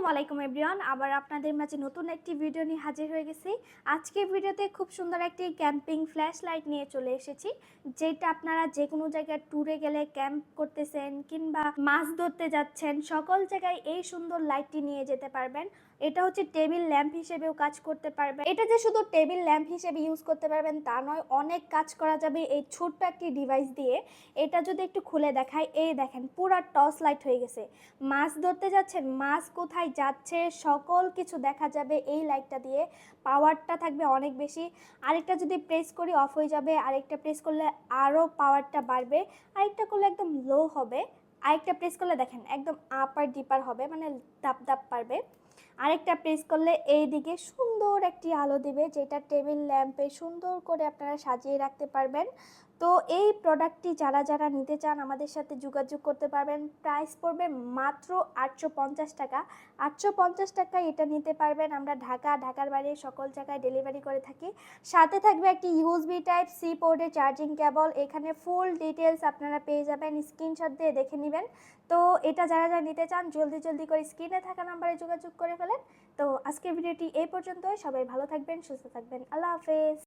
আসসালামু আলাইকুম এভরিওয়ান, আবার আপনাদের মাঝে নতুন একটি ভিডিও নিয়ে হাজির হয়ে গেছি। আজকের ভিডিওতে খুব সুন্দর একটি ক্যাম্পিং ফ্ল্যাশ লাইট নিয়ে চলে এসেছি, যেটা আপনারা যে কোনো জায়গায় ট্যুরে গেলে ক্যাম্প করতেছেন কিংবা মাছ ধরতে যাচ্ছেন, সকল জায়গায় এই সুন্দর লাইটটি নিয়ে যেতে পারবেন। এটা হচ্ছে টেবিল ল্যাম্প হিসেবেও কাজ করতে পারবে। এটা যে শুধু টেবিল ল্যাম্প হিসেবে ইউজ করতে পারবেন তা নয়, অনেক কাজ করা যাবে এই ছোট্ট একটি ডিভাইস দিয়ে। এটা যদি একটু খুলে দেখাই, এই দেখেন পুরা টর্চ লাইট হয়ে গেছে। মাছ ধরতে যাচ্ছেন, মাছ কোথায় যাচ্ছে সকল কিছু দেখা যাবে এই লাইটটা দিয়ে। পাওয়ারটা থাকবে অনেক বেশি। আরেকটা যদি প্রেস করি অফ হয়ে যাবে, আরেকটা প্রেস করলে আরও পাওয়ারটা বাড়বে, আরেকটা করলে একদম লো হবে, আরেকটা প্রেস করলে দেখেন একদম আপার ডিপার হবে, মানে দাপ দাপ পারবে। আরেকটা প্রেস করলে এই দিকে সুন্দর একটি আলো দিবে, যেটা টেবিল ল্যাম্পে সুন্দর করে আপনারা সাজিয়ে রাখতে পারবেন। তো এই প্রোডাক্টটি যারা যারা নিতে চান আমাদের সাথে যোগাযোগ করতে পারবেন। প্রাইস পড়বে মাত্র 850 টাকা। 850 টাকায় এটা নিতে পারবেন। আমরা ঢাকার বাইরে সকল জায়গায় ডেলিভারি করে থাকি। সাথে থাকবে একটি ইউএসবি টাইপ সি পোর্টের চার্জিং কেবল। এখানে ফুল ডিটেলস আপনারা পেয়ে যাবেন, স্ক্রিনশট দিয়ে দেখে নেবেন। তো এটা যারা যারা নিতে চান জলদি করে স্ক্রিনে থাকা নাম্বারে যোগাযোগ করে ফেলেন। তো আজকের ভিডিওটি এই পর্যন্তই। সবাই ভালো থাকবেন, সুস্থ থাকবেন। আল্লাহ হাফেজ।